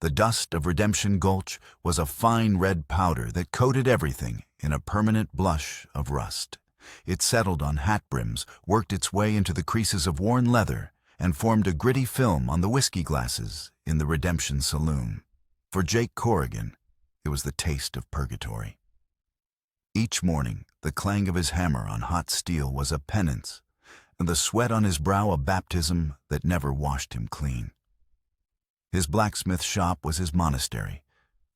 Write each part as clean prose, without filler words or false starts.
The dust of Redemption Gulch was a fine red powder that coated everything in a permanent blush of rust. It settled on hat brims, worked its way into the creases of worn leather, and formed a gritty film on the whiskey glasses in the Redemption Saloon. For Jake Corrigan, it was the taste of purgatory. Each morning, the clang of his hammer on hot steel was a penance, and the sweat on his brow a baptism that never washed him clean. His blacksmith shop was his monastery,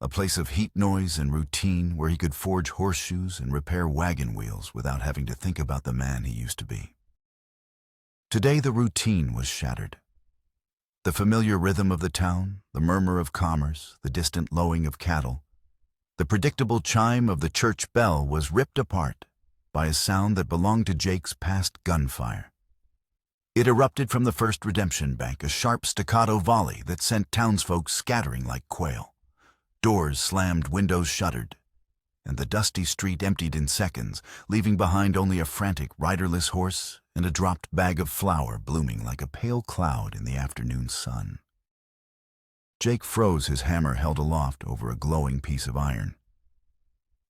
a place of heat, noise, and routine where he could forge horseshoes and repair wagon wheels without having to think about the man he used to be. Today the routine was shattered. The familiar rhythm of the town, the murmur of commerce, the distant lowing of cattle, the predictable chime of the church bell was ripped apart by a sound that belonged to Jake's past gunfire. It erupted from the First Redemption Bank, a sharp staccato volley that sent townsfolk scattering like quail. Doors slammed, windows shuttered, and the dusty street emptied in seconds, leaving behind only a frantic riderless horse and a dropped bag of flour blooming like a pale cloud in the afternoon sun. Jake froze, his hammer held aloft over a glowing piece of iron.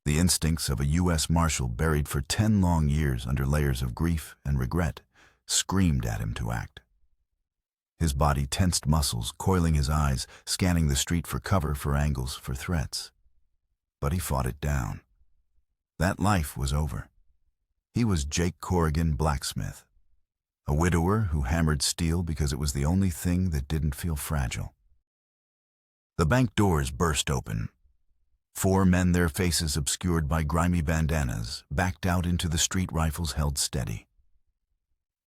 The instincts of a U.S. Marshal buried for 10 long years under layers of grief and regret screamed at him to act. His body tensed muscles, coiling his eyes, scanning the street for cover, for angles, for threats. But he fought it down. That life was over. He was Jake Corrigan, blacksmith, a widower who hammered steel because it was the only thing that didn't feel fragile. The bank doors burst open. 4 men, their faces obscured by grimy bandanas, backed out into the street, rifles held steady.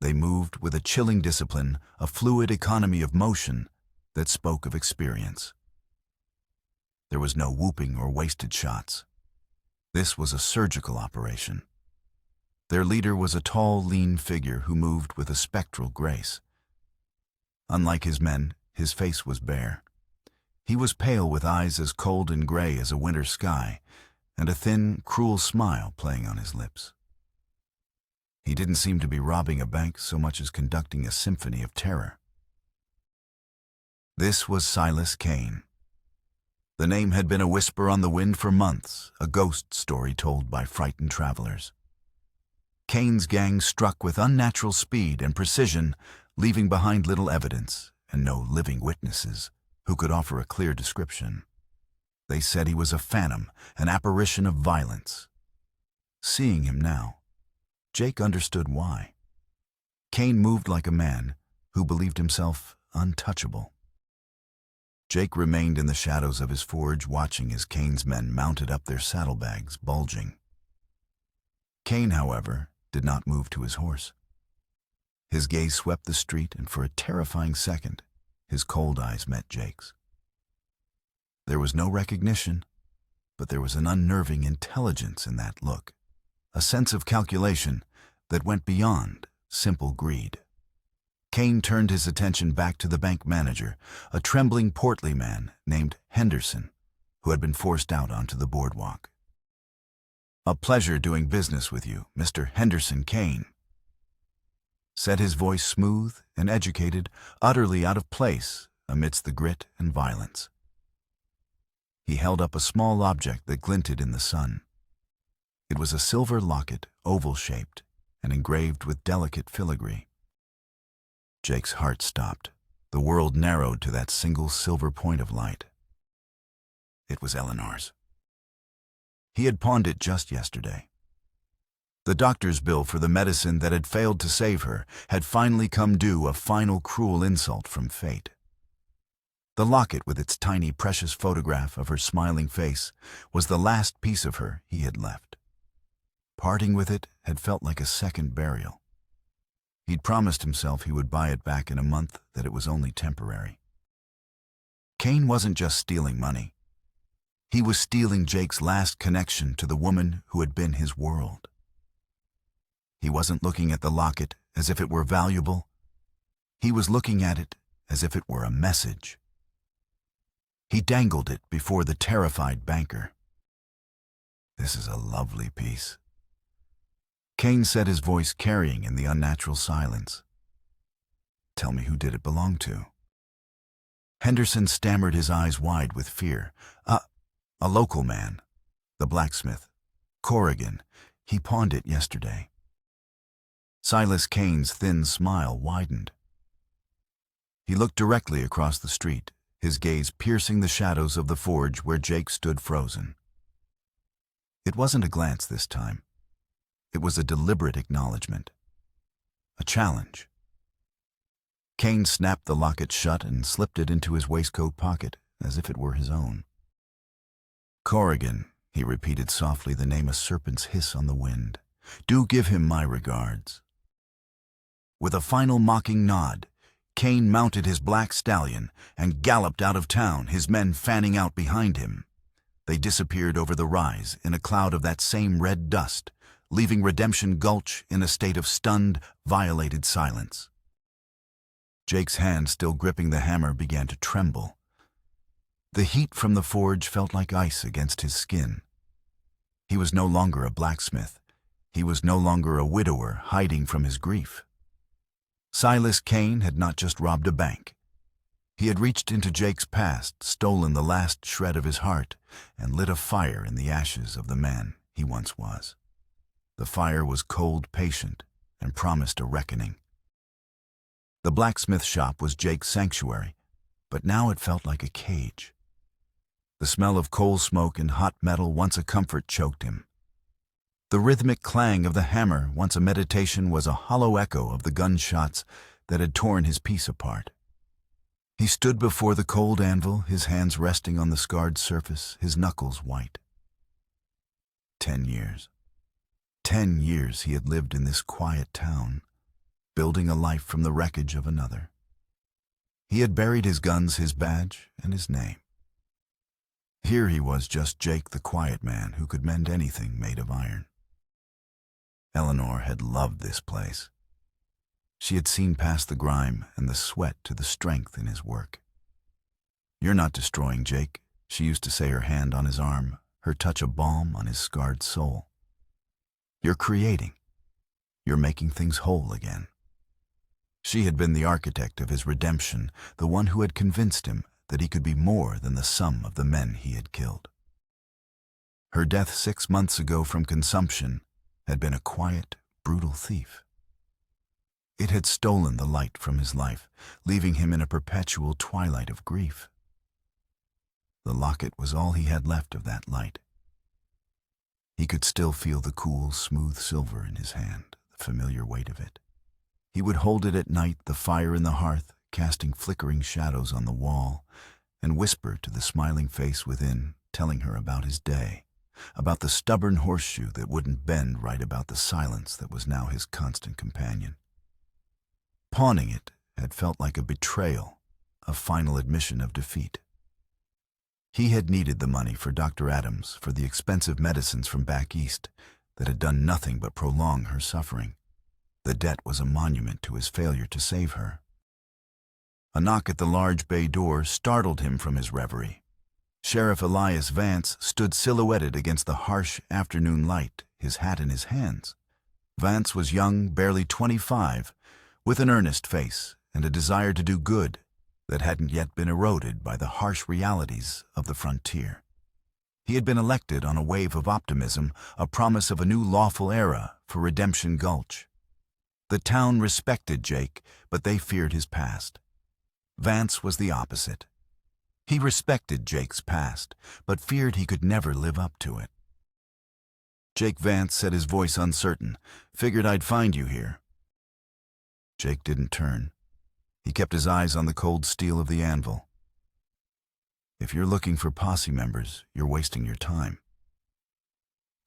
They moved with a chilling discipline, a fluid economy of motion that spoke of experience. There was no whooping or wasted shots. This was a surgical operation. Their leader was a tall, lean figure who moved with a spectral grace. Unlike his men, his face was bare. He was pale, with eyes as cold and gray as a winter sky, and a thin, cruel smile playing on his lips. He didn't seem to be robbing a bank so much as conducting a symphony of terror. This was Silas Kane. The name had been a whisper on the wind for months, a ghost story told by frightened travelers. Kane's gang struck with unnatural speed and precision, leaving behind little evidence and no living witnesses who could offer a clear description. They said he was a phantom, an apparition of violence. Seeing him now, Jake understood why. Kane moved like a man who believed himself untouchable. Jake remained in the shadows of his forge, watching as Kane's men mounted up their saddlebags, bulging. Kane, however, did not move to his horse. His gaze swept the street, and for a terrifying second, his cold eyes met Jake's. There was no recognition, but there was an unnerving intelligence in that look, a sense of calculation that went beyond simple greed. Kane turned his attention back to the bank manager, a trembling, portly man named Henderson, who had been forced out onto the boardwalk. "A pleasure doing business with you, Mr. Henderson Kane," said his voice, smooth and educated, utterly out of place amidst the grit and violence. He held up a small object that glinted in the sun. It was a silver locket, oval-shaped and engraved with delicate filigree. Jake's heart stopped. The world narrowed to that single silver point of light. It was Eleanor's. He had pawned it just yesterday. The doctor's bill for the medicine that had failed to save her had finally come due, a final cruel insult from fate. The locket, with its tiny, precious photograph of her smiling face, was the last piece of her he had left. Parting with it had felt like a second burial. He'd promised himself he would buy it back in a month, that it was only temporary. Kane wasn't just stealing money. He was stealing Jake's last connection to the woman who had been his world. He wasn't looking at the locket as if it were valuable. He was looking at it as if it were a message. He dangled it before the terrified banker. "This is a lovely piece," Kane said, his voice carrying in the unnatural silence. "Tell me who did it belong to?" Henderson stammered, his eyes wide with fear. A local man. The blacksmith. Corrigan. He pawned it yesterday." Silas Kane's thin smile widened. He looked directly across the street, his gaze piercing the shadows of the forge where Jake stood frozen. It wasn't a glance this time. It was a deliberate acknowledgement. A challenge. Kane snapped the locket shut and slipped it into his waistcoat pocket, as if it were his own. "Corrigan," he repeated softly, the name a serpent's hiss on the wind. "Do give him my regards." With a final mocking nod, Kane mounted his black stallion and galloped out of town, his men fanning out behind him. They disappeared over the rise in a cloud of that same red dust, leaving Redemption Gulch in a state of stunned, violated silence. Jake's hand, still gripping the hammer, began to tremble. The heat from the forge felt like ice against his skin. He was no longer a blacksmith. He was no longer a widower hiding from his grief. Silas Kane had not just robbed a bank. He had reached into Jake's past, stolen the last shred of his heart, and lit a fire in the ashes of the man he once was. The fire was cold, patient, and promised a reckoning. The blacksmith shop was Jake's sanctuary, but now it felt like a cage. The smell of coal smoke and hot metal, once a comfort, choked him. The rhythmic clang of the hammer, once a meditation, was a hollow echo of the gunshots that had torn his peace apart. He stood before the cold anvil, his hands resting on the scarred surface, his knuckles white. 10 years. 10 years he had lived in this quiet town, building a life from the wreckage of another. He had buried his guns, his badge, and his name. Here he was, just Jake, the quiet man who could mend anything made of iron. Eleanor had loved this place. She had seen past the grime and the sweat to the strength in his work. "You're not destroying Jake," she used to say, her hand on his arm, her touch a balm on his scarred soul. "You're creating. You're making things whole again." She had been the architect of his redemption, the one who had convinced him that he could be more than the sum of the men he had killed. Her death 6 months ago from consumption had been a quiet, brutal thief. It had stolen the light from his life, leaving him in a perpetual twilight of grief. The locket was all he had left of that light. He could still feel the cool, smooth silver in his hand, the familiar weight of it. He would hold it at night, the fire in the hearth, casting flickering shadows on the wall, and whisper to the smiling face within, telling her about his day, about the stubborn horseshoe that wouldn't bend, right about the silence that was now his constant companion. Pawning it had felt like a betrayal, a final admission of defeat. He had needed the money for Dr. Adams, for the expensive medicines from back east that had done nothing but prolong her suffering. The debt was a monument to his failure to save her. A knock at the large bay door startled him from his reverie. Sheriff Elias Vance stood silhouetted against the harsh afternoon light, his hat in his hands. Vance was young, barely 25, with an earnest face and a desire to do good that hadn't yet been eroded by the harsh realities of the frontier. He had been elected on a wave of optimism, a promise of a new lawful era for Redemption Gulch. The town respected Jake, but they feared his past. Vance was the opposite. He respected Jake's past, but feared he could never live up to it. "Jake Vance," said, his voice uncertain. "Figured I'd find you here." Jake didn't turn. He kept his eyes on the cold steel of the anvil. "If you're looking for posse members, you're wasting your time.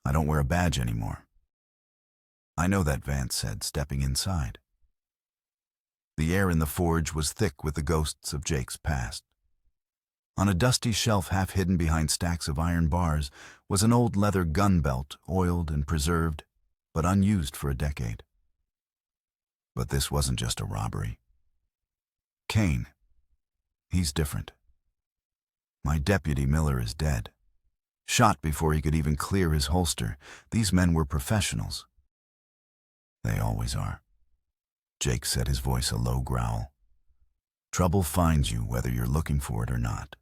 I don't wear a badge anymore." "I know that," Vance said, stepping inside. The air in the forge was thick with the ghosts of Jake's past. On a dusty shelf half hidden behind stacks of iron bars was an old leather gun belt, oiled and preserved, but unused for a decade. But this wasn't just a robbery. "Kane, he's different. My deputy Miller is dead. Shot before he could even clear his holster. These men were professionals." "They always are." Jake said, his voice a low growl. Trouble finds you whether you're looking for it or not.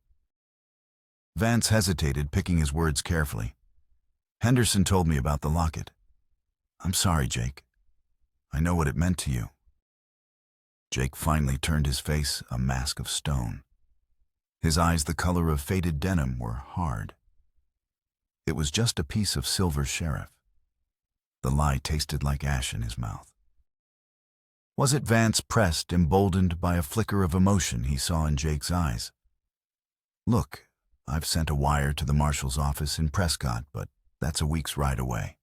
Vance hesitated, picking his words carefully. Henderson told me about the locket. I'm sorry, Jake. I know what it meant to you. Jake finally turned his face a mask of stone. His eyes, the color of faded denim, were hard. It was just a piece of silver sheriff. The lie tasted like ash in his mouth. Was it? Vance pressed, emboldened by a flicker of emotion he saw in Jake's eyes. Look, I've sent a wire to the marshal's office in Prescott, but that's a week's ride away.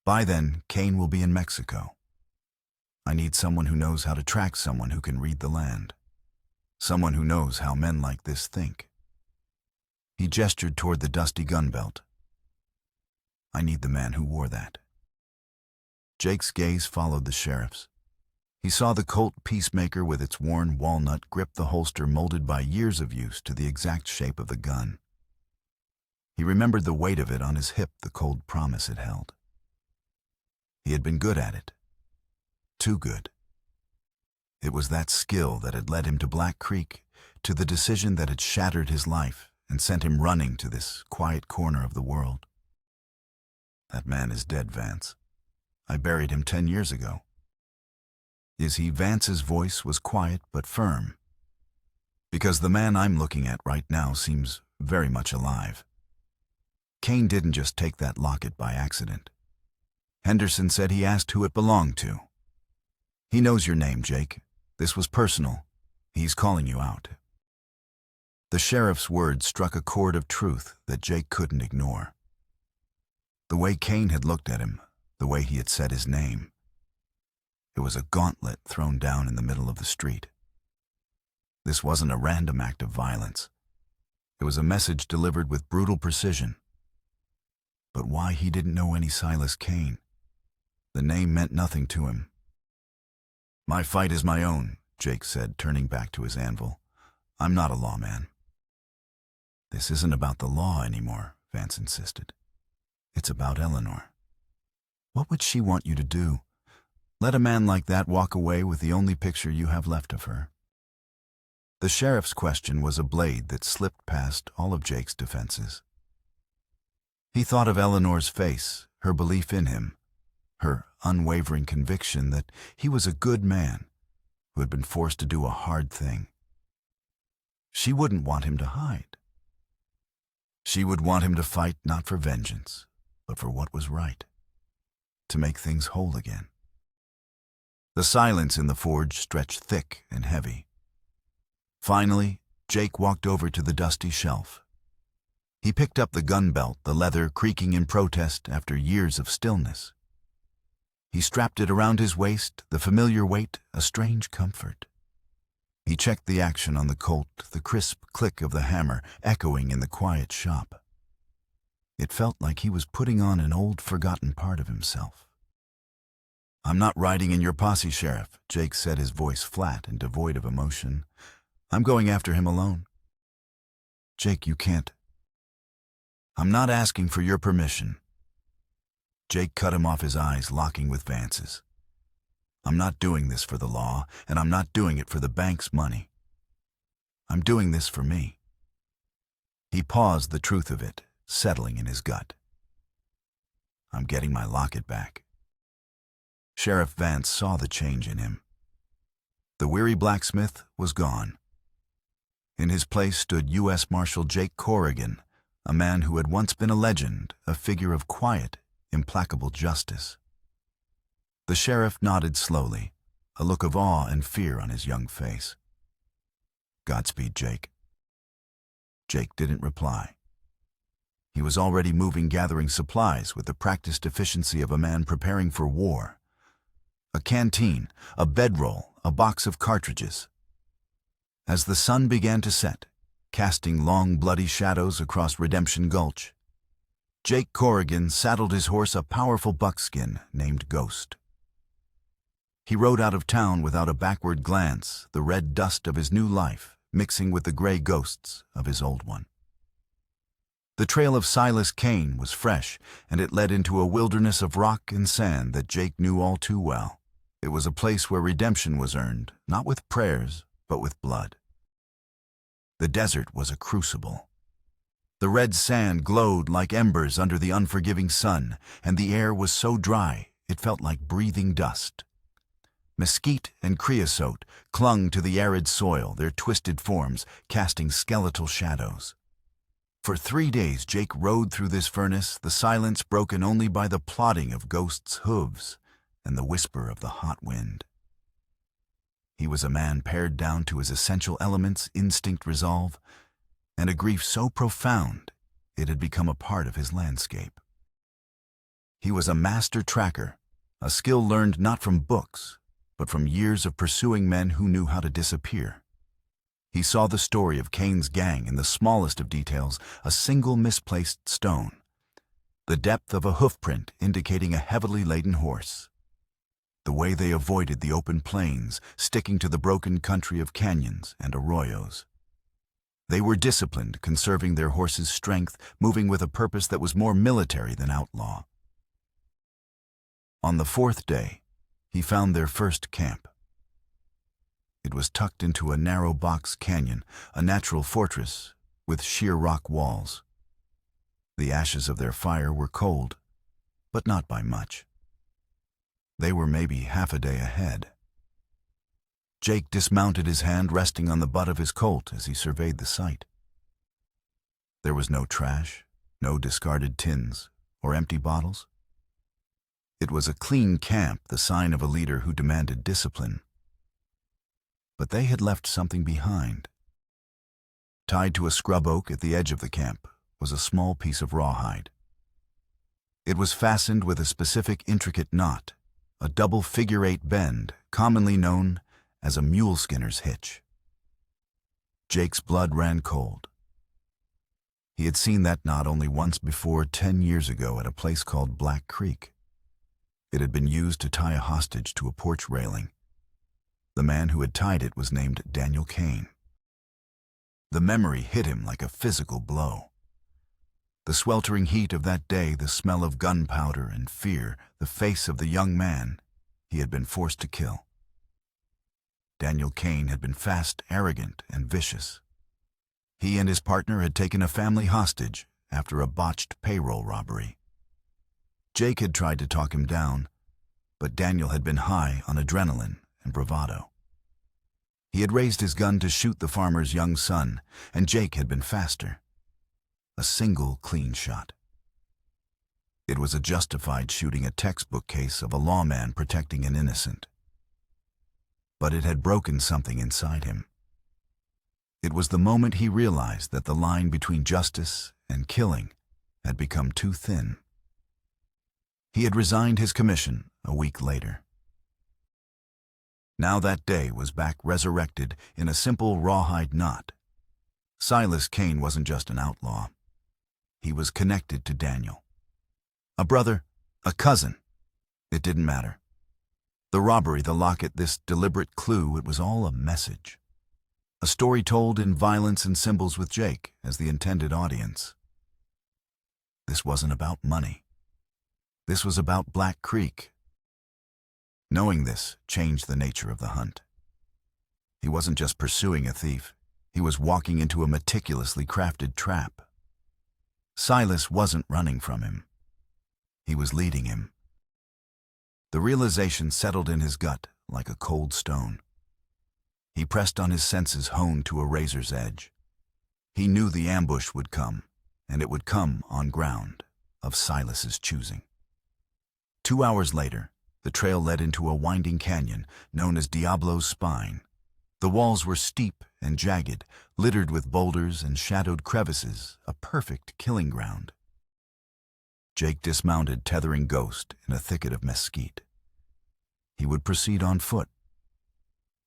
By then, Kane will be in Mexico. I need someone who knows how to track someone who can read the land. Someone who knows how men like this think. He gestured toward the dusty gun belt. I need the man who wore that. Jake's gaze followed the sheriff's. He saw the Colt Peacemaker with its worn walnut grip, the holster molded by years of use to the exact shape of the gun. He remembered the weight of it on his hip, the cold promise it held. He had been good at it. Too good. It was that skill that had led him to Black Creek, to the decision that had shattered his life and sent him running to this quiet corner of the world. That man is dead, Vance. I buried him 10 years ago. Is he? Vance's voice was quiet but firm. Because the man I'm looking at right now seems very much alive. Kane didn't just take that locket by accident. Henderson said he asked who it belonged to. He knows your name, Jake. This was personal. He's calling you out. The sheriff's words struck a chord of truth that Jake couldn't ignore. The way Kane had looked at him, the way he had said his name. It was a gauntlet thrown down in the middle of the street. This wasn't a random act of violence. It was a message delivered with brutal precision. But why he didn't know any Silas Kane? The name meant nothing to him. My fight is my own, Jake said, turning back to his anvil. I'm not a lawman. This isn't about the law anymore, Vance insisted. It's about Eleanor. What would she want you to do? Let a man like that walk away with the only picture you have left of her? The sheriff's question was a blade that slipped past all of Jake's defenses. He thought of Eleanor's face, her belief in him, her unwavering conviction that he was a good man who had been forced to do a hard thing. She wouldn't want him to hide. She would want him to fight not for vengeance, but for what was right, to make things whole again. The silence in the forge stretched thick and heavy. Finally, Jake walked over to the dusty shelf. He picked up the gun belt, the leather creaking in protest after years of stillness. He strapped it around his waist, the familiar weight, a strange comfort. He checked the action on the Colt, the crisp click of the hammer echoing in the quiet shop. It felt like he was putting on an old, forgotten part of himself. I'm not riding in your posse, Sheriff, Jake said, his voice flat and devoid of emotion. I'm going after him alone. Jake, you can't. I'm not asking for your permission. Jake cut him off, his eyes locking with Vance's. I'm not doing this for the law, and I'm not doing it for the bank's money. I'm doing this for me. He paused, the truth of it settling in his gut. I'm getting my locket back. Sheriff Vance saw the change in him. The weary blacksmith was gone. In his place stood U.S. Marshal Jake Corrigan, a man who had once been a legend, a figure of quiet, implacable justice. The sheriff nodded slowly, a look of awe and fear on his young face. Godspeed, Jake. Jake didn't reply. He was already moving, gathering supplies with the practiced efficiency of a man preparing for war. A canteen, a bedroll, a box of cartridges. As the sun began to set, casting long, bloody shadows across Redemption Gulch, Jake Corrigan saddled his horse, a powerful buckskin named Ghost. He rode out of town without a backward glance, the red dust of his new life mixing with the gray ghosts of his old one. The trail of Silas Kane was fresh, and it led into a wilderness of rock and sand that Jake knew all too well. It was a place where redemption was earned, not with prayers, but with blood. The desert was a crucible. The red sand glowed like embers under the unforgiving sun, and the air was so dry it felt like breathing dust. Mesquite and creosote clung to the arid soil, their twisted forms casting skeletal shadows. For 3 days Jake rode through this furnace, the silence broken only by the plodding of ghosts' hooves and the whisper of the hot wind. He was a man pared down to his essential elements, instinct, resolve, and a grief so profound it had become a part of his landscape. He was a master tracker, a skill learned not from books, but from years of pursuing men who knew how to disappear. He saw the story of Cain's gang in the smallest of details, a single misplaced stone, the depth of a hoofprint indicating a heavily laden horse, the way they avoided the open plains, sticking to the broken country of canyons and arroyos. They were disciplined, conserving their horses' strength, moving with a purpose that was more military than outlaw. On the 4th day, he found their first camp. It was tucked into a narrow box canyon, a natural fortress with sheer rock walls. The ashes of their fire were cold, but not by much. They were maybe half a day ahead. Jake dismounted, his hand resting on the butt of his Colt as he surveyed the site. There was no trash, no discarded tins or empty bottles. It was a clean camp, the sign of a leader who demanded discipline. But they had left something behind. Tied to a scrub oak at the edge of the camp was a small piece of rawhide. It was fastened with a specific intricate knot, a double figure-8 bend, commonly known as a mule skinner's hitch. Jake's blood ran cold. He had seen that knot only once before, 10 years ago, at a place called Black Creek. It had been used to tie a hostage to a porch railing. The man who had tied it was named Daniel Cain. The memory hit him like a physical blow. The sweltering heat of that day, the smell of gunpowder and fear, the face of the young man he had been forced to kill. Daniel Cain had been fast, arrogant, and vicious. He and his partner had taken a family hostage after a botched payroll robbery. Jake had tried to talk him down, but Daniel had been high on adrenaline and bravado. He had raised his gun to shoot the farmer's young son, and Jake had been faster. A single clean shot. It was a justified shooting, a textbook case of a lawman protecting an innocent. But it had broken something inside him. It was the moment he realized that the line between justice and killing had become too thin. He had resigned his commission a week later. Now that day was back, resurrected in a simple rawhide knot. Silas Cain wasn't just an outlaw. He was connected to Daniel. A brother, a cousin. It didn't matter. The robbery, the locket, this deliberate clue, it was all a message. A story told in violence and symbols with Jake as the intended audience. This wasn't about money. This was about Black Creek. Knowing this changed the nature of the hunt. He wasn't just pursuing a thief. He was walking into a meticulously crafted trap. Silas wasn't running from him. He was leading him. The realization settled in his gut like a cold stone. He pressed on his senses, honed to a razor's edge. He knew the ambush would come, and it would come on ground of Silas's choosing. 2 hours later, the trail led into a winding canyon known as Diablo's Spine. The walls were steep and jagged, littered with boulders and shadowed crevices, a perfect killing ground. Jake dismounted, tethering Ghost in a thicket of mesquite. He would proceed on foot.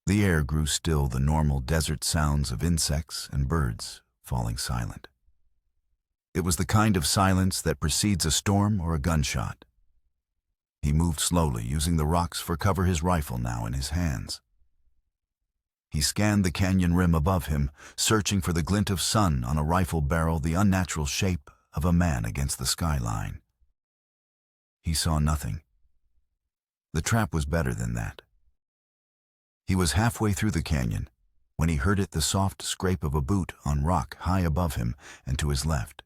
The air grew still, the normal desert sounds of insects and birds falling silent. It was the kind of silence that precedes a storm or a gunshot. He moved slowly, using the rocks for cover, his rifle now in his hands. He scanned the canyon rim above him, searching for the glint of sun on a rifle barrel, the unnatural shape of a man against the skyline. He saw nothing. The trap was better than that. He was halfway through the canyon when he heard the soft scrape of a boot on rock high above him and to his left.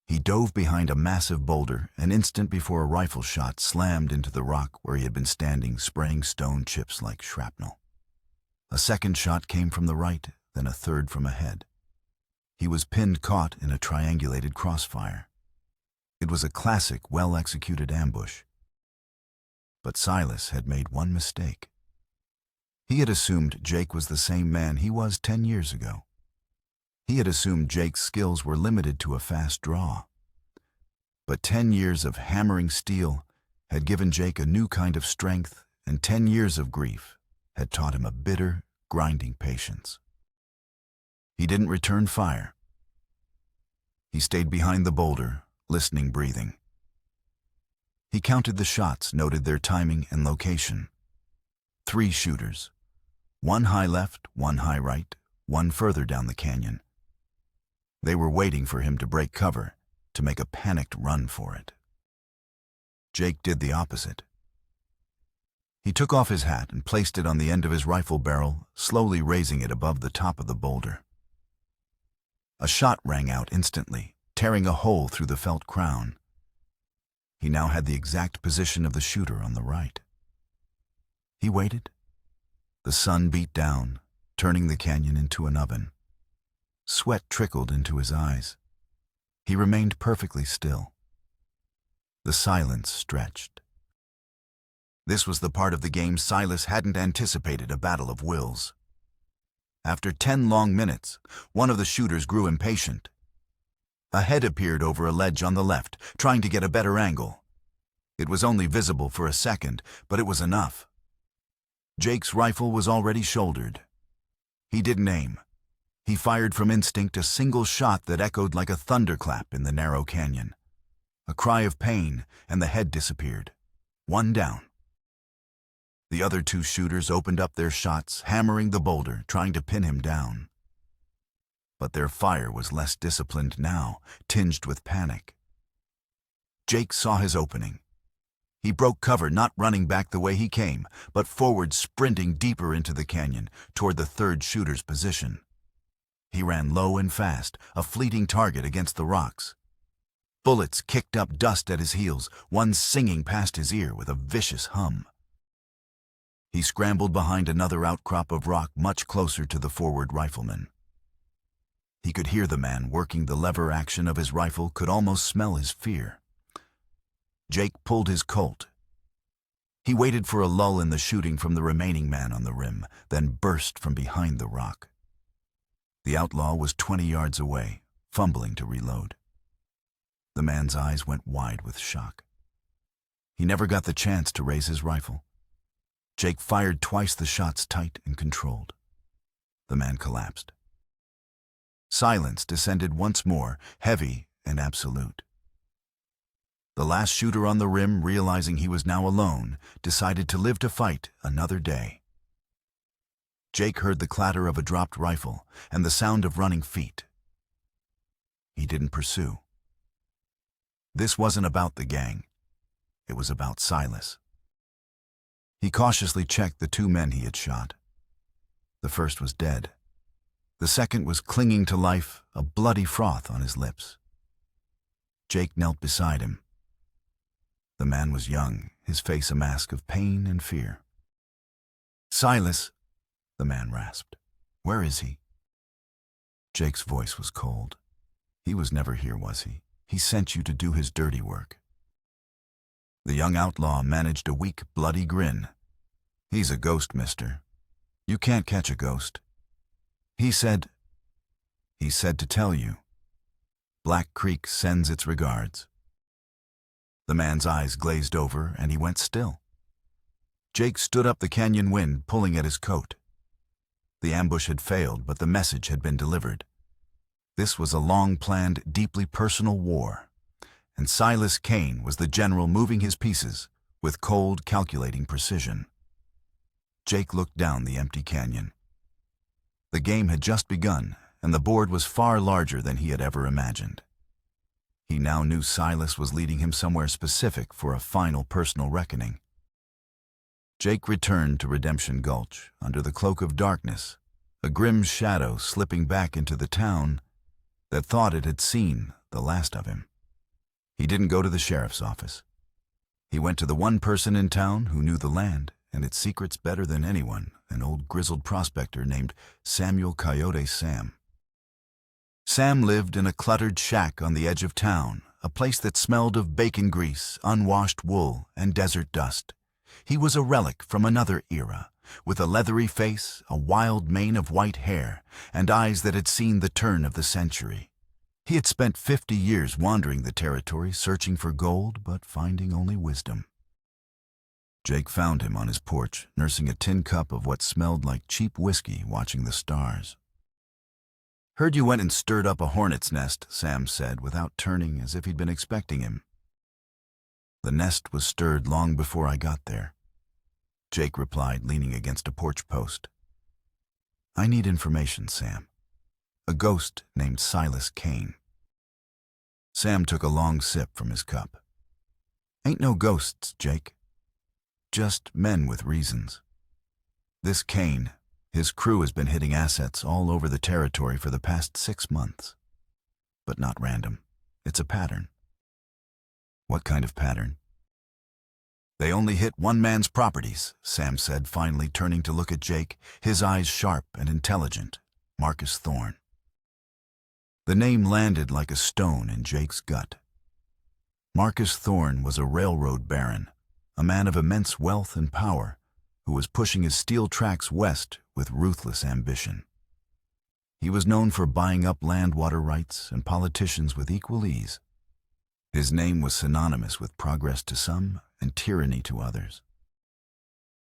He dove behind a massive boulder an instant before a rifle shot slammed into the rock where he had been standing, spraying stone chips like shrapnel. A second shot came from the right, then a third from ahead. He was pinned caught in a triangulated crossfire. It was a classic, well-executed ambush. But Silas had made one mistake. He had assumed Jake was the same man he was 10 years ago. He had assumed Jake's skills were limited to a fast draw. But 10 years of hammering steel had given Jake a new kind of strength, and 10 years of grief had taught him a bitter, grinding patience. He didn't return fire. He stayed behind the boulder, listening, breathing. He counted the shots, noted their timing and location. 3 shooters. 1 high left, 1 high right, 1 further down the canyon. They were waiting for him to break cover, to make a panicked run for it. Jake did the opposite. He took off his hat and placed it on the end of his rifle barrel, slowly raising it above the top of the boulder. A shot rang out instantly, tearing a hole through the felt crown. He now had the exact position of the shooter on the right. He waited. The sun beat down, turning the canyon into an oven. Sweat trickled into his eyes. He remained perfectly still. The silence stretched. This was the part of the game Silas hadn't anticipated, a battle of wills. After 10 long minutes, one of the shooters grew impatient. A head appeared over a ledge on the left, trying to get a better angle. It was only visible for a second, but it was enough. Jake's rifle was already shouldered. He didn't aim. He fired from instinct, a single shot that echoed like a thunderclap in the narrow canyon. A cry of pain, and the head disappeared. 1 down. The other 2 shooters opened up their shots, hammering the boulder, trying to pin him down. But their fire was less disciplined now, tinged with panic. Jake saw his opening. He broke cover, not running back the way he came, but forward, sprinting deeper into the canyon, toward the 3rd shooter's position. He ran low and fast, a fleeting target against the rocks. Bullets kicked up dust at his heels, one singing past his ear with a vicious hum. He scrambled behind another outcrop of rock much closer to the forward rifleman. He could hear the man working the lever action of his rifle, could almost smell his fear. Jake pulled his Colt. He waited for a lull in the shooting from the remaining man on the rim, then burst from behind the rock. The outlaw was 20 yards away, fumbling to reload. The man's eyes went wide with shock. He never got the chance to raise his rifle. Jake fired twice the shots, tight and controlled. The man collapsed. Silence descended once more, heavy and absolute. The last shooter on the rim, realizing he was now alone, decided to live to fight another day. Jake heard the clatter of a dropped rifle and the sound of running feet. He didn't pursue. This wasn't about the gang. It was about Silas. He cautiously checked the 2 men he had shot. The first was dead. The second was clinging to life, a bloody froth on his lips. Jake knelt beside him. The man was young, his face a mask of pain and fear. "Silas," the man rasped. "Where is he?" Jake's voice was cold. "He was never here, was he? He sent you to do his dirty work." The young outlaw managed a weak, bloody grin. "He's a ghost, mister. You can't catch a ghost. He said to tell you. Black Creek sends its regards." The man's eyes glazed over, and he went still. Jake stood up the canyon wind, pulling at his coat. The ambush had failed, but the message had been delivered. This was a long-planned, deeply personal war, and Silas Kane was the general moving his pieces with cold, calculating precision. Jake looked down the empty canyon. The game had just begun, and the board was far larger than he had ever imagined. He now knew Silas was leading him somewhere specific for a final personal reckoning. Jake returned to Redemption Gulch under the cloak of darkness, a grim shadow slipping back into the town that thought it had seen the last of him. He didn't go to the sheriff's office. He went to the one person in town who knew the land and its secrets better than anyone, an old grizzled prospector named Samuel Coyote Sam. Sam lived in a cluttered shack on the edge of town, a place that smelled of bacon grease, unwashed wool, and desert dust. He was a relic from another era, with a leathery face, a wild mane of white hair, and eyes that had seen the turn of the century. He had spent 50 years wandering the territory, searching for gold, but finding only wisdom. Jake found him on his porch, nursing a tin cup of what smelled like cheap whiskey, watching the stars. "Heard you went and stirred up a hornet's nest," Sam said, without turning, as if he'd been expecting him. "The nest was stirred long before I got there," Jake replied, leaning against a porch post. "I need information, Sam. A ghost named Silas Kane." Sam took a long sip from his cup. "Ain't no ghosts, Jake. Just men with reasons. This Kane, his crew has been hitting assets all over the territory for the past 6 months. But not random. It's a pattern." "What kind of pattern?" "They only hit one man's properties," Sam said, finally turning to look at Jake, his eyes sharp and intelligent. "Marcus Thorne." The name landed like a stone in Jake's gut. Marcus Thorne was a railroad baron, a man of immense wealth and power, who was pushing his steel tracks west with ruthless ambition. He was known for buying up land water rights and politicians with equal ease. His name was synonymous with progress to some and tyranny to others.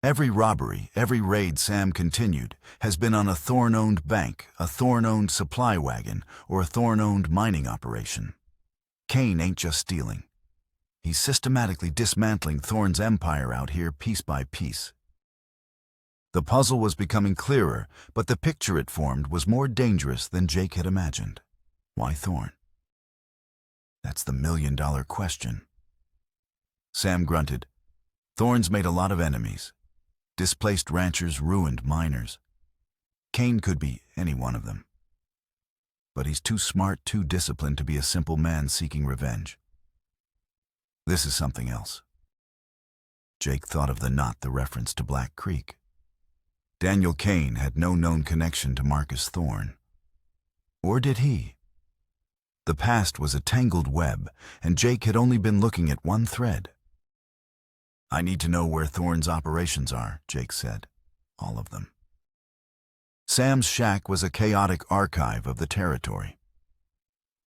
Every robbery, every raid Sam continued, has been on a Thorne-owned bank, a Thorne-owned supply wagon, or a Thorne-owned mining operation. Kane ain't just stealing. He's systematically dismantling Thorne's empire out here piece by piece. The puzzle was becoming clearer, but the picture it formed was more dangerous than Jake had imagined. Why Thorne? That's the million-dollar question. Sam grunted. Thorne's made a lot of enemies. Displaced ranchers, ruined miners. Kane could be any one of them. But he's too smart, too disciplined to be a simple man seeking revenge. This is something else. Jake thought of the knot, the reference to Black Creek. Daniel Kane had no known connection to Marcus Thorne. Or did he? The past was a tangled web, and Jake had only been looking at one thread. "I need to know where Thorne's operations are," Jake said. "All of them." Sam's shack was a chaotic archive of the territory.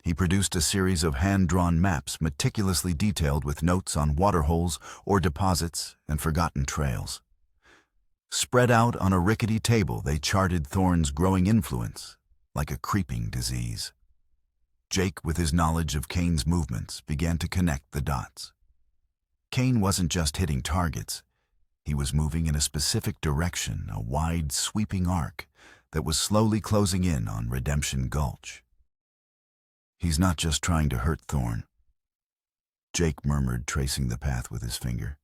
He produced a series of hand-drawn maps meticulously detailed with notes on waterholes or deposits and forgotten trails. Spread out on a rickety table, they charted Thorne's growing influence like a creeping disease. Jake, with his knowledge of Kane's movements, began to connect the dots. Kane wasn't just hitting targets. He was moving in a specific direction, a wide, sweeping arc that was slowly closing in on Redemption Gulch. "He's not just trying to hurt Thorne," Jake murmured, tracing the path with his finger.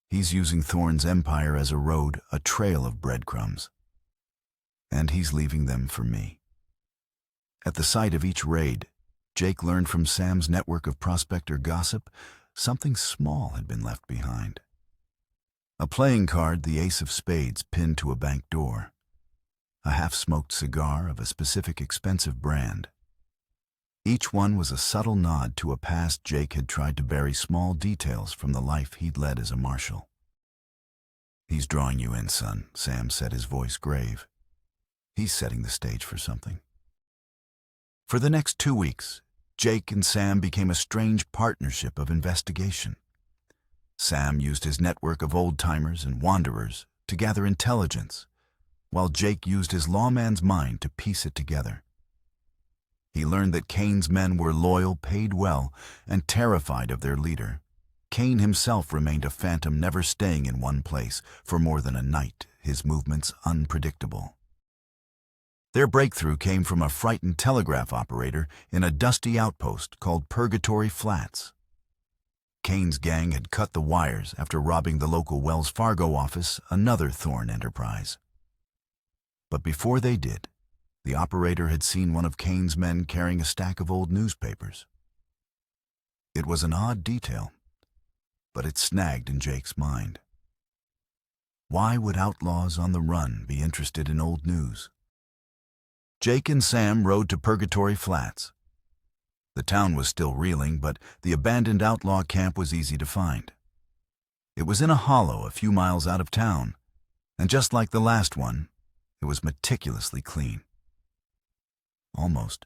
"He's using Thorne's empire as a road, a trail of breadcrumbs. And he's leaving them for me." At the site of each raid, Jake learned from Sam's network of prospector gossip something small had been left behind. A playing card, the ace of spades, pinned to a bank door. A half-smoked cigar of a specific expensive brand. Each one was a subtle nod to a past Jake had tried to bury small details from the life he'd led as a marshal. "He's drawing you in, son," Sam said, his voice grave. "He's setting the stage for something." For the next 2 weeks, Jake and Sam became a strange partnership of investigation. Sam used his network of old-timers and wanderers to gather intelligence, while Jake used his lawman's mind to piece it together. He learned that Kane's men were loyal, paid well, and terrified of their leader. Kane himself remained a phantom, never staying in one place for more than a night, his movements unpredictable. Their breakthrough came from a frightened telegraph operator in a dusty outpost called Purgatory Flats. Kane's gang had cut the wires after robbing the local Wells Fargo office, another Thorne enterprise. But before they did, the operator had seen one of Kane's men carrying a stack of old newspapers. It was an odd detail, but it snagged in Jake's mind. Why would outlaws on the run be interested in old news? Jake and Sam rode to Purgatory Flats. The town was still reeling, but the abandoned outlaw camp was easy to find. It was in a hollow a few miles out of town, and just like the last one, it was meticulously clean. Almost.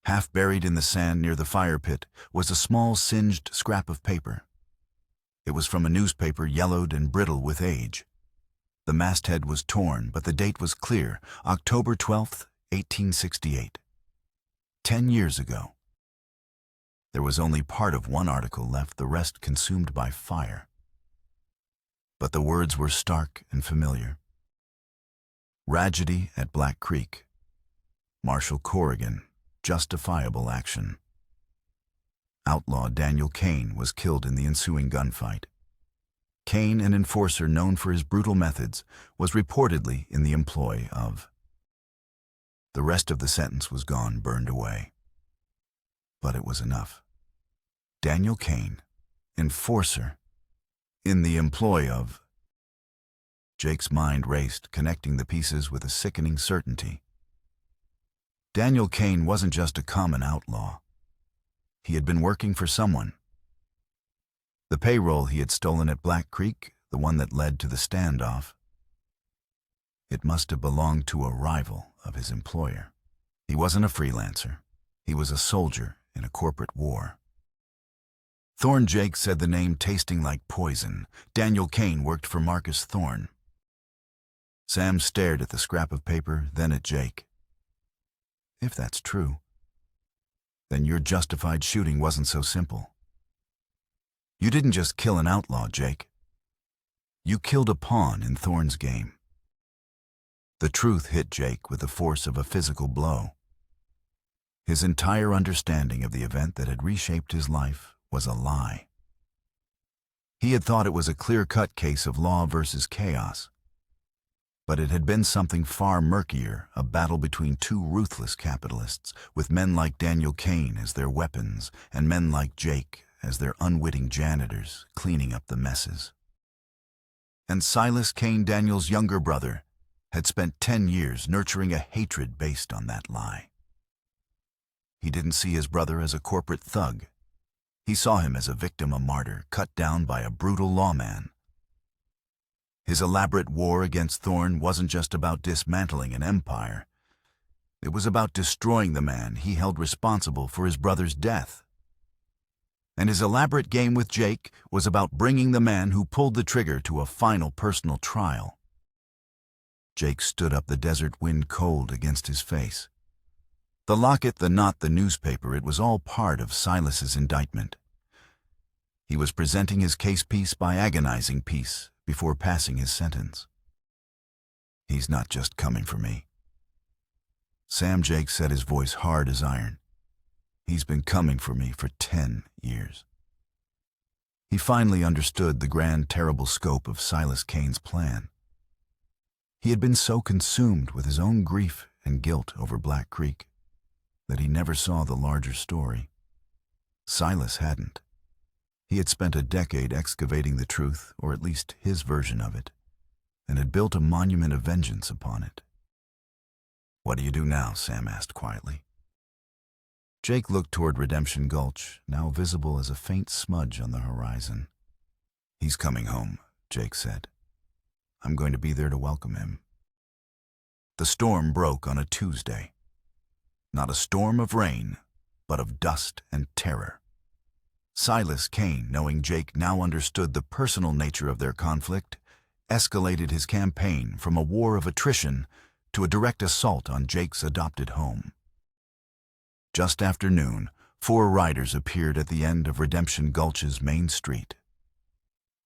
Half buried in the sand near the fire pit was a small singed scrap of paper. It was from a newspaper yellowed and brittle with age. The masthead was torn, but the date was clear, October 12th, 1868. 10 years ago. There was only part of one article left, the rest consumed by fire. But the words were stark and familiar. Tragedy at Black Creek. Marshal Corrigan, justifiable action. Outlaw Daniel Kane was killed in the ensuing gunfight. Kane, an enforcer known for his brutal methods, was reportedly in the employ of. The rest of the sentence was gone, burned away. But it was enough. Daniel Kane, enforcer, in the employ of. Jake's mind raced, connecting the pieces with a sickening certainty. Daniel Kane wasn't just a common outlaw. He had been working for someone. The payroll he had stolen at Black Creek, the one that led to the standoff, it must have belonged to a rival of his employer. He wasn't a freelancer. He was a soldier in a corporate war. Thorne Jake said the name tasting like poison. Daniel Kane worked for Marcus Thorne. Sam stared at the scrap of paper, then at Jake. If that's true, then your justified shooting wasn't so simple. You didn't just kill an outlaw, Jake. You killed a pawn in Thorne's game. The truth hit Jake with the force of a physical blow. His entire understanding of the event that had reshaped his life was a lie. He had thought it was a clear-cut case of law versus chaos. But it had been something far murkier, a battle between two ruthless capitalists, with men like Daniel Kane as their weapons and men like Jake as their unwitting janitors cleaning up the messes. And Silas Kane, Daniel's younger brother, had spent 10 years nurturing a hatred based on that lie. He didn't see his brother as a corporate thug. He saw him as a victim, a martyr, cut down by a brutal lawman. His elaborate war against Thorne wasn't just about dismantling an empire. It was about destroying the man he held responsible for his brother's death. And his elaborate game with Jake was about bringing the man who pulled the trigger to a final personal trial. Jake stood up, the desert wind cold against his face. The locket, the knot, the newspaper, it was all part of Silas's indictment. He was presenting his case piece by agonizing piece before passing his sentence. He's not just coming for me. Sam Jake said, his voice hard as iron. He's been coming for me for 10 years. He finally understood the grand, terrible scope of Silas Kane's plan. He had been so consumed with his own grief and guilt over Black Creek that he never saw the larger story. Silas hadn't. He had spent a decade excavating the truth, or at least his version of it, and had built a monument of vengeance upon it. "What do you do now?" Sam asked quietly. Jake looked toward Redemption Gulch, now visible as a faint smudge on the horizon. "He's coming home," Jake said. "I'm going to be there to welcome him." The storm broke on a Tuesday. Not a storm of rain, but of dust and terror. Silas Kane, knowing Jake now understood the personal nature of their conflict, escalated his campaign from a war of attrition to a direct assault on Jake's adopted home. Just after noon, 4 riders appeared at the end of Redemption Gulch's main street.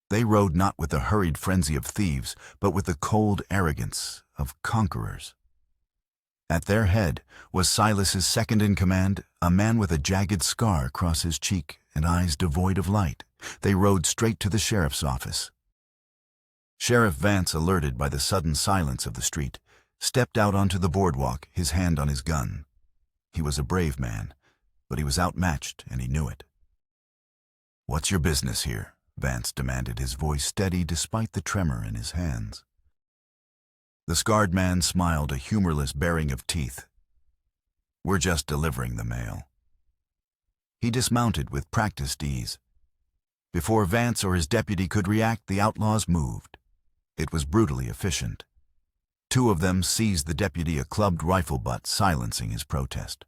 They rode not with the hurried frenzy of thieves, but with the cold arrogance of conquerors. At their head was Silas's second-in-command, a man with a jagged scar across his cheek and eyes devoid of light. They rode straight to the sheriff's office. Sheriff Vance, alerted by the sudden silence of the street, stepped out onto the boardwalk, his hand on his gun. He was a brave man, but he was outmatched, and he knew it. "What's your business here?" Vance demanded, his voice steady despite the tremor in his hands. The scarred man smiled, a humorless baring of teeth. "We're just delivering the mail." He dismounted with practiced ease. Before Vance or his deputy could react, the outlaws moved. It was brutally efficient. Two of them seized the deputy, a clubbed rifle butt, silencing his protest.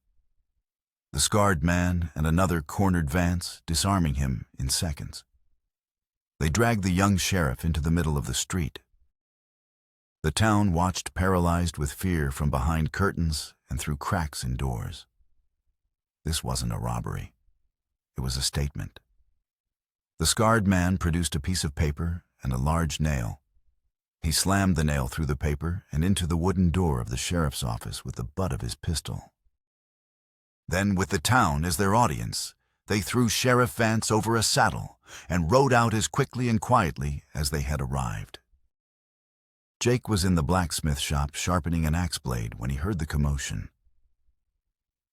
The scarred man and another cornered Vance, disarming him in seconds. They dragged the young sheriff into the middle of the street. The town watched, paralyzed with fear, from behind curtains and through cracks in doors. This wasn't a robbery. It was a statement. The scarred man produced a piece of paper and a large nail. He slammed the nail through the paper and into the wooden door of the sheriff's office with the butt of his pistol. Then, with the town as their audience, they threw Sheriff Vance over a saddle and rode out as quickly and quietly as they had arrived. Jake was in the blacksmith shop sharpening an axe blade when he heard the commotion.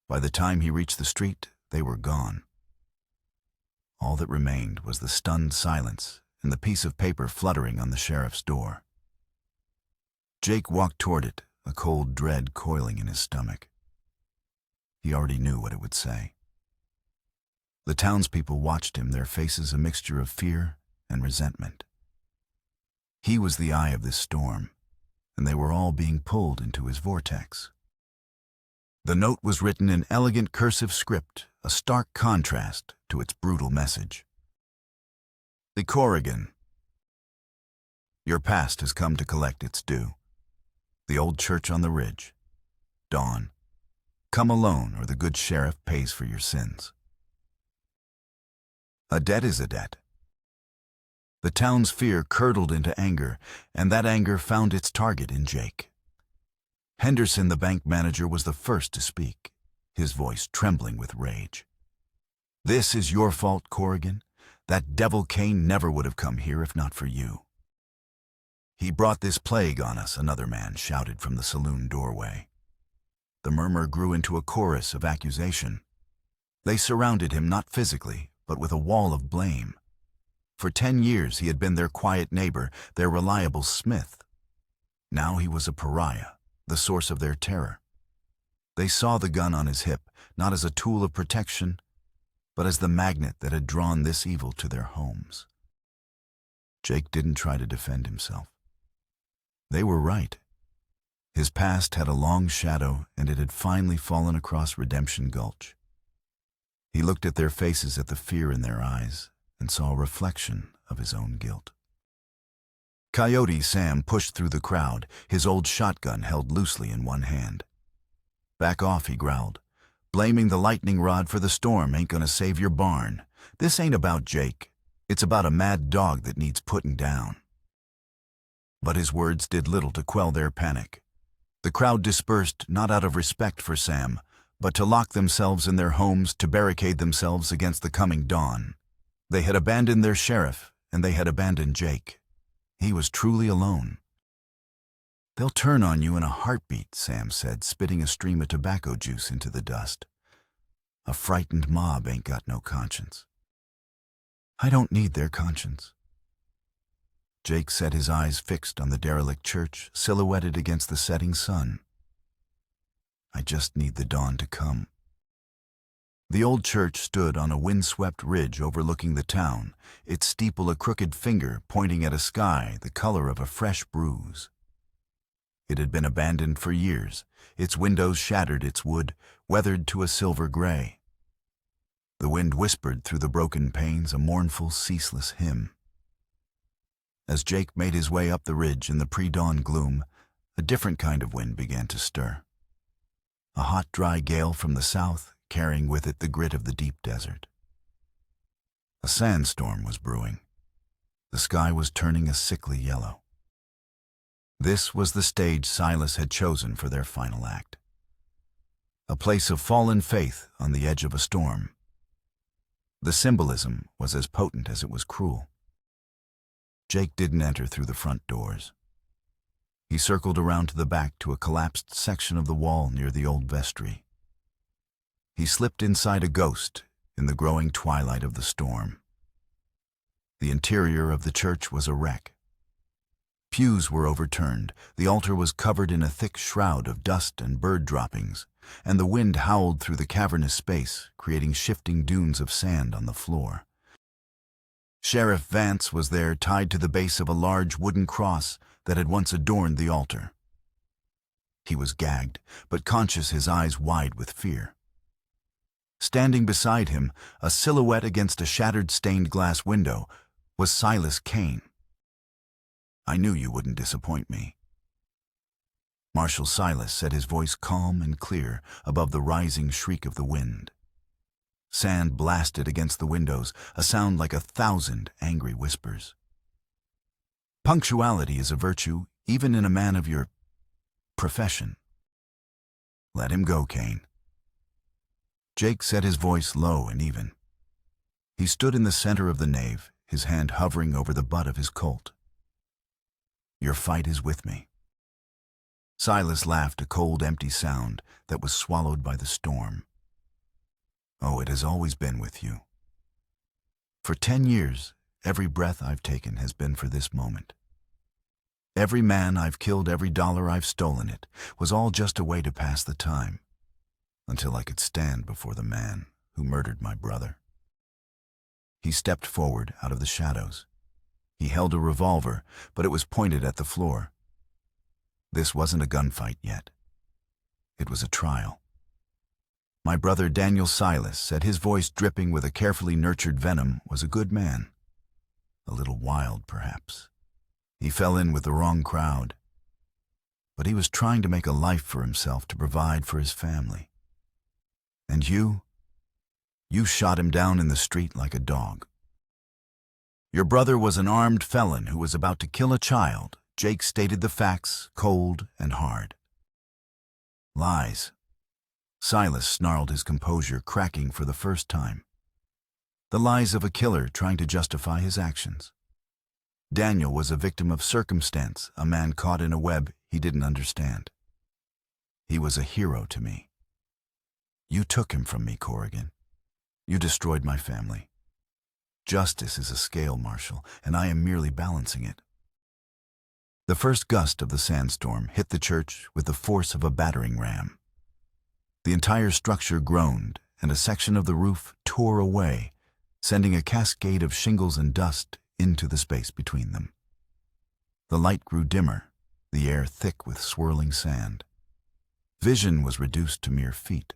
By the time he reached the street, they were gone. All that remained was the stunned silence and the piece of paper fluttering on the sheriff's door. Jake walked toward it, a cold dread coiling in his stomach. He already knew what it would say. The townspeople watched him, their faces a mixture of fear and resentment. He was the eye of this storm, and they were all being pulled into his vortex. The note was written in elegant cursive script, a stark contrast to its brutal message. "The Corrigan. Your past has come to collect its due. The old church on the ridge. Dawn. Come alone, or the good sheriff pays for your sins." A debt is a debt. The town's fear curdled into anger, and that anger found its target in Jake. Henderson, the bank manager, was the first to speak, his voice trembling with rage. "This is your fault, Corrigan. That devil Kane never would have come here if not for you." "He brought this plague on us," another man shouted from the saloon doorway. The murmur grew into a chorus of accusation. They surrounded him, not physically, but with a wall of blame. For 10 years he had been their quiet neighbor, their reliable smith. Now he was a pariah, the source of their terror. They saw the gun on his hip, not as a tool of protection, but as the magnet that had drawn this evil to their homes. Jake didn't try to defend himself. They were right. His past had a long shadow, and it had finally fallen across Redemption Gulch. He looked at their faces, at the fear in their eyes, and saw a reflection of his own guilt. Coyote Sam pushed through the crowd, his old shotgun held loosely in one hand. "Back off," he growled. "Blaming the lightning rod for the storm ain't gonna save your barn. This ain't about Jake. It's about a mad dog that needs putting down." But his words did little to quell their panic. The crowd dispersed, not out of respect for Sam, but to lock themselves in their homes, to barricade themselves against the coming dawn. They had abandoned their sheriff, and they had abandoned Jake. He was truly alone. "They'll turn on you in a heartbeat," Sam said, spitting a stream of tobacco juice into the dust. "A frightened mob ain't got no conscience." "I don't need their conscience." Jake set his eyes fixed on the derelict church, silhouetted against the setting sun. "I just need the dawn to come." The old church stood on a windswept ridge overlooking the town, its steeple a crooked finger pointing at a sky the color of a fresh bruise. It had been abandoned for years, its windows shattered, its wood weathered to a silver gray. The wind whispered through the broken panes a mournful, ceaseless hymn. As Jake made his way up the ridge in the pre-dawn gloom, a different kind of wind began to stir. A hot, dry gale from the south, carrying with it the grit of the deep desert. A sandstorm was brewing. The sky was turning a sickly yellow. This was the stage Silas had chosen for their final act. A place of fallen faith on the edge of a storm. The symbolism was as potent as it was cruel. Jake didn't enter through the front doors. He circled around to the back to a collapsed section of the wall near the old vestry. He slipped inside a ghost in the growing twilight of the storm. The interior of the church was a wreck. Pews were overturned, the altar was covered in a thick shroud of dust and bird droppings, and the wind howled through the cavernous space, creating shifting dunes of sand on the floor. Sheriff Vance was there, tied to the base of a large wooden cross that had once adorned the altar. He was gagged, but conscious, his eyes wide with fear. Standing beside him, a silhouette against a shattered stained glass window, was Silas Kane. "I knew you wouldn't disappoint me." Marshal Silas said, his voice calm and clear above the rising shriek of the wind. Sand blasted against the windows, a sound like 1,000 angry whispers. "Punctuality is a virtue, even in a man of your profession." "Let him go, Kane." Jake said, his voice low and even. He stood in the center of the nave, his hand hovering over the butt of his Colt. "Your fight is with me." Silas laughed, a cold, empty sound that was swallowed by the storm. "Oh, it has always been with you. For 10 years, every breath I've taken has been for this moment. Every man I've killed, every dollar I've stolen, it was all just a way to pass the time, until I could stand before the man who murdered my brother." He stepped forward out of the shadows. He held a revolver, but it was pointed at the floor. This wasn't a gunfight yet. It was a trial. My brother Daniel Silas said, his voice dripping with a carefully nurtured venom, was a good man. A little wild, perhaps. He fell in with the wrong crowd. But he was trying to make a life for himself, to provide for his family. And you shot him down in the street like a dog. Your brother was an armed felon who was about to kill a child. Jake stated the facts, cold and hard. Lies. Silas snarled, his composure cracking for the first time. The lies of a killer trying to justify his actions. Daniel was a victim of circumstance, a man caught in a web he didn't understand. He was a hero to me. You took him from me, Corrigan. You destroyed my family. Justice is a scale, Marshal, and I am merely balancing it. The first gust of the sandstorm hit the church with the force of a battering ram. The entire structure groaned, and a section of the roof tore away, sending a cascade of shingles and dust into the space between them. The light grew dimmer, the air thick with swirling sand. Vision was reduced to mere feet.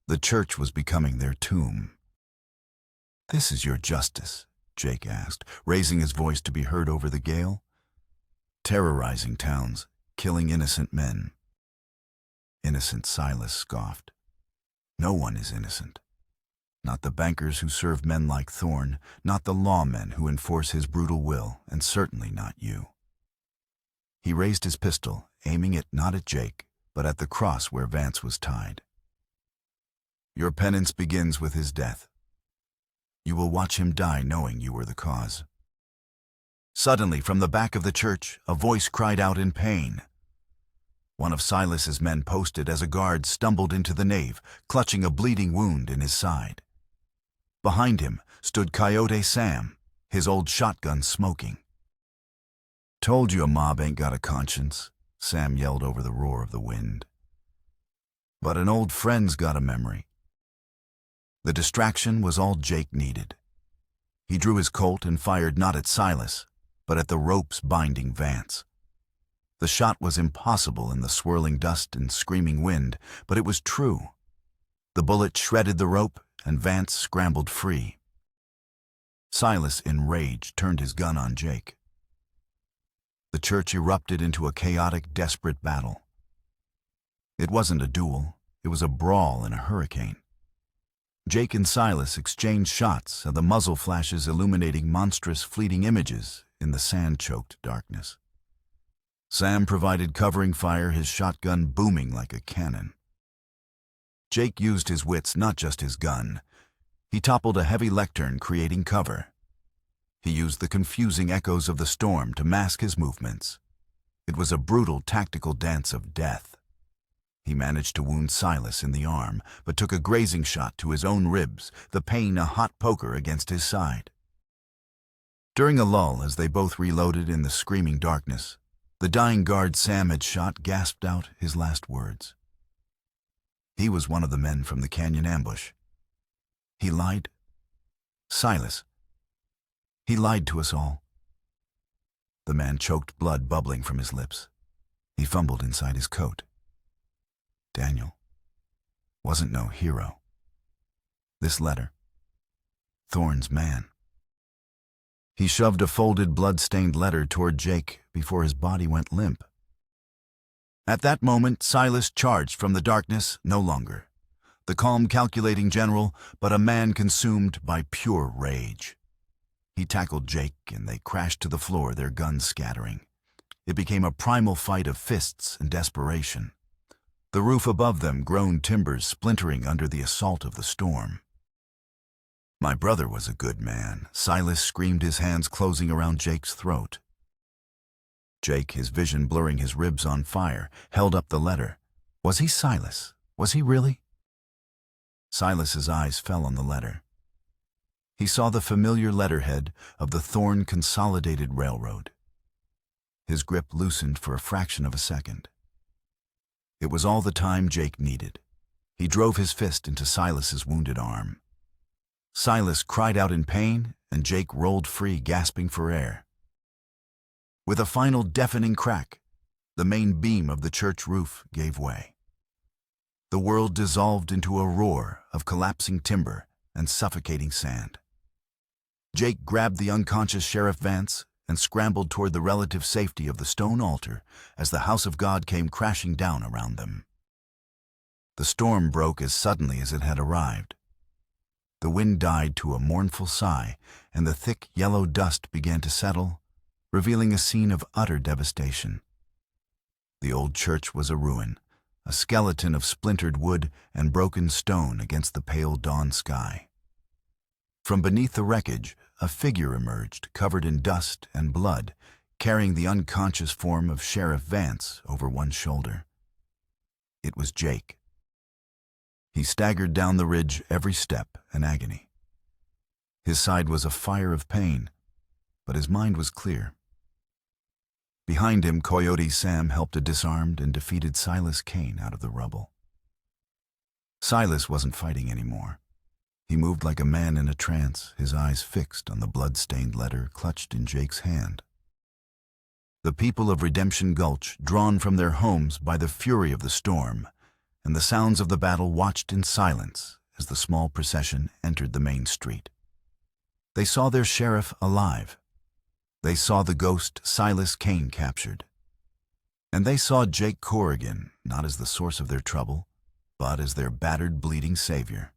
The church was becoming their tomb. "This is your justice?" Jake asked, raising his voice to be heard over the gale. "Terrorizing towns, killing innocent men." "Innocent," Silas scoffed. "No one is innocent. Not the bankers who serve men like Thorne, not the lawmen who enforce his brutal will, and certainly not you." He raised his pistol, aiming it not at Jake, but at the cross where Vance was tied. "Your penance begins with his death. You will watch him die knowing you were the cause." Suddenly, from the back of the church, a voice cried out in pain. One of Silas's men posted as a guard stumbled into the nave, clutching a bleeding wound in his side. Behind him stood Coyote Sam, his old shotgun smoking. "Told you a mob ain't got a conscience," Sam yelled over the roar of the wind. "But an old friend's got a memory." The distraction was all Jake needed. He drew his Colt and fired not at Silas, but at the ropes binding Vance. The shot was impossible in the swirling dust and screaming wind, but it was true. The bullet shredded the rope, and Vance scrambled free. Silas, in rage, turned his gun on Jake. The church erupted into a chaotic, desperate battle. It wasn't a duel, it was a brawl in a hurricane. Jake and Silas exchanged shots, and the muzzle flashes illuminating monstrous, fleeting images in the sand-choked darkness. Sam provided covering fire, his shotgun booming like a cannon. Jake used his wits, not just his gun. He toppled a heavy lectern, creating cover. He used the confusing echoes of the storm to mask his movements. It was a brutal tactical dance of death. He managed to wound Silas in the arm, but took a grazing shot to his own ribs, the pain a hot poker against his side. During a lull as they both reloaded in the screaming darkness, the dying guard Sam had shot gasped out his last words. He was one of the men from the canyon ambush. He lied. Silas. He lied to us all. The man choked, blood bubbling from his lips. He fumbled inside his coat. Daniel wasn't no hero. This letter. Thorne's man. He shoved a folded, blood-stained letter toward Jake before his body went limp. At that moment, Silas charged from the darkness no longer. The calm, calculating general, but a man consumed by pure rage. He tackled Jake, and they crashed to the floor, their guns scattering. It became a primal fight of fists and desperation. The roof above them groaned, timbers splintering under the assault of the storm. My brother was a good man, Silas screamed, his hands closing around Jake's throat. Jake, his vision blurring, his ribs on fire, held up the letter. Was he Silas? Was he really? Silas's eyes fell on the letter. He saw the familiar letterhead of the Thorne Consolidated Railroad. His grip loosened for a fraction of a second. It was all the time Jake needed. He drove his fist into Silas's wounded arm. Silas cried out in pain, and Jake rolled free, gasping for air. With a final deafening crack, the main beam of the church roof gave way. The world dissolved into a roar of collapsing timber and suffocating sand. Jake grabbed the unconscious Sheriff Vance and scrambled toward the relative safety of the stone altar as the house of God came crashing down around them. The storm broke as suddenly as it had arrived. The wind died to a mournful sigh, and the thick yellow dust began to settle, revealing a scene of utter devastation. The old church was a ruin, a skeleton of splintered wood and broken stone against the pale dawn sky. From beneath the wreckage, a figure emerged, covered in dust and blood, carrying the unconscious form of Sheriff Vance over one shoulder. It was Jake. He staggered down the ridge, every step an agony. His side was a fire of pain, but his mind was clear. Behind him, Coyote Sam helped a disarmed and defeated Silas Kane out of the rubble. Silas wasn't fighting anymore. He moved like a man in a trance, his eyes fixed on the blood-stained letter clutched in Jake's hand. The people of Redemption Gulch, drawn from their homes by the fury of the storm, and the sounds of the battle, watched in silence as the small procession entered the main street. They saw their sheriff alive. They saw the ghost Silas Kane captured. And they saw Jake Corrigan not as the source of their trouble, but as their battered, bleeding savior.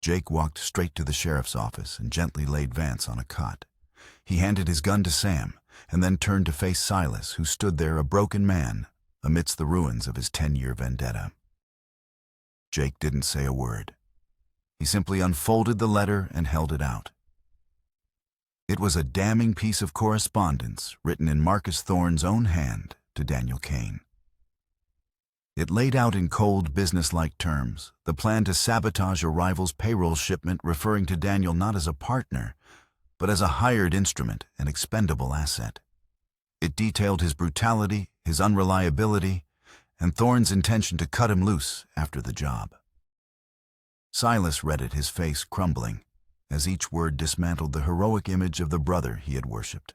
Jake walked straight to the sheriff's office and gently laid Vance on a cot. He handed his gun to Sam and then turned to face Silas, who stood there, a broken man, amidst the ruins of his 10-year vendetta. Jake didn't say a word. He simply unfolded the letter and held it out. It was a damning piece of correspondence written in Marcus Thorne's own hand to Daniel Kane. It laid out in cold, businesslike terms the plan to sabotage a rival's payroll shipment, referring to Daniel not as a partner, but as a hired instrument, an expendable asset. It detailed his brutality, his unreliability, and Thorne's intention to cut him loose after the job. Silas read it, his face crumbling, as each word dismantled the heroic image of the brother he had worshipped.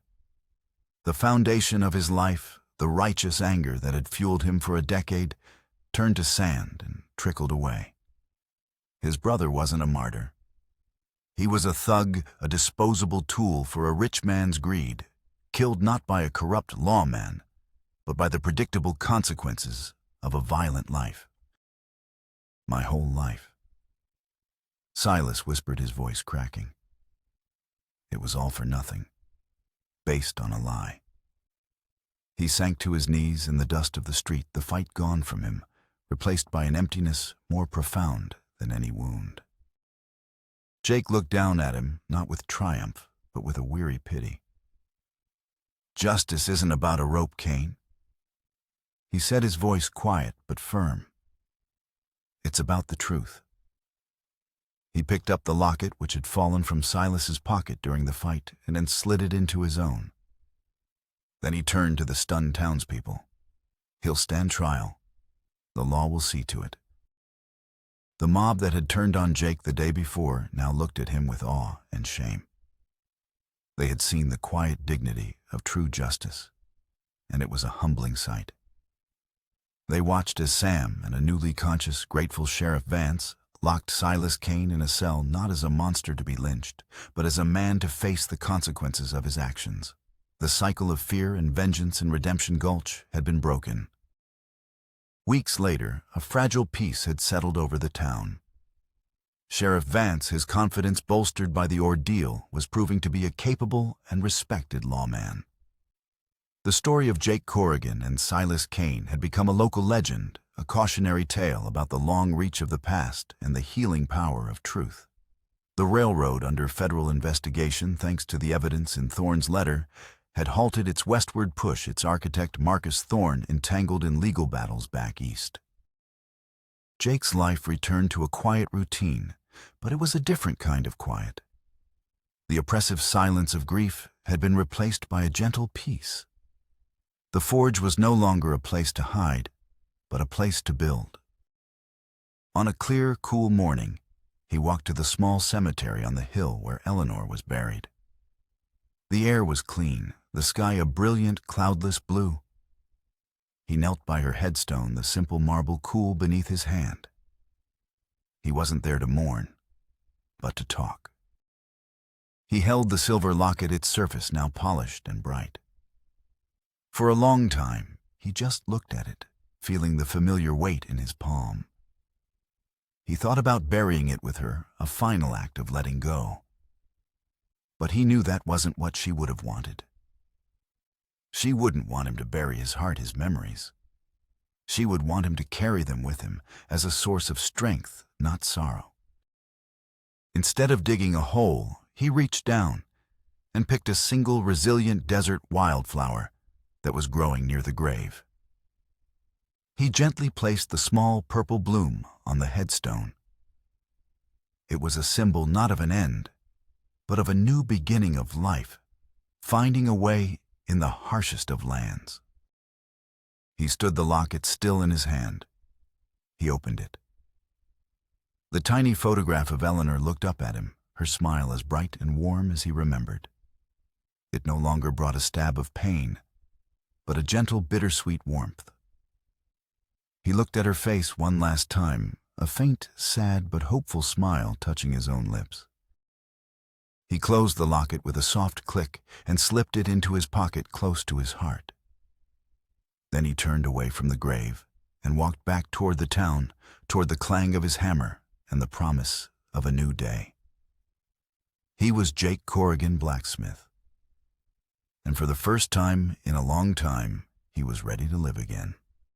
The foundation of his life, the righteous anger that had fueled him for a decade, turned to sand and trickled away. His brother wasn't a martyr. He was a thug, a disposable tool for a rich man's greed, killed not by a corrupt lawman, but by the predictable consequences of a violent life. My whole life. Silas whispered, his voice cracking. It was all for nothing, based on a lie. He sank to his knees in the dust of the street, the fight gone from him, replaced by an emptiness more profound than any wound. Jake looked down at him, not with triumph, but with a weary pity. Justice isn't about a rope, Cain. He said, his voice quiet but firm. It's about the truth. He picked up the locket which had fallen from Silas's pocket during the fight and then slid it into his own. Then he turned to the stunned townspeople. He'll stand trial. The law will see to it. The mob that had turned on Jake the day before now looked at him with awe and shame. They had seen the quiet dignity of true justice, and it was a humbling sight. They watched as Sam and a newly conscious, grateful Sheriff Vance locked Silas Cain in a cell not as a monster to be lynched, but as a man to face the consequences of his actions. The cycle of fear and vengeance in Redemption Gulch had been broken. Weeks later, a fragile peace had settled over the town. Sheriff Vance, his confidence bolstered by the ordeal, was proving to be a capable and respected lawman. The story of Jake Corrigan and Silas Cain had become a local legend, a cautionary tale about the long reach of the past and the healing power of truth. The railroad, under federal investigation thanks to the evidence in Thorne's letter, had halted its westward push, its architect Marcus Thorne entangled in legal battles back east. Jake's life returned to a quiet routine, but it was a different kind of quiet. The oppressive silence of grief had been replaced by a gentle peace. The forge was no longer a place to hide, but a place to build. On a clear, cool morning, he walked to the small cemetery on the hill where Eleanor was buried. The air was clean, the sky a brilliant, cloudless blue. He knelt by her headstone, the simple marble cool beneath his hand. He wasn't there to mourn, but to talk. He held the silver locket, its surface now polished and bright. For a long time, he just looked at it, feeling the familiar weight in his palm. He thought about burying it with her, a final act of letting go. But he knew that wasn't what she would have wanted. She wouldn't want him to bury his heart, his memories. She would want him to carry them with him as a source of strength, not sorrow. Instead of digging a hole, he reached down and picked a single resilient desert wildflower that was growing near the grave. He gently placed the small purple bloom on the headstone. It was a symbol not of an end, but of a new beginning of life, finding a way in the harshest of lands. He stood the locket still in his hand. He opened it. The tiny photograph of Eleanor looked up at him, her smile as bright and warm as he remembered. It no longer brought a stab of pain, but a gentle, bittersweet warmth. He looked at her face one last time, a faint, sad but hopeful smile touching his own lips. He closed the locket with a soft click and slipped it into his pocket close to his heart. Then he turned away from the grave and walked back toward the town, toward the clang of his hammer and the promise of a new day. He was Jake Corrigan, blacksmith. And for the first time in a long time, he was ready to live again.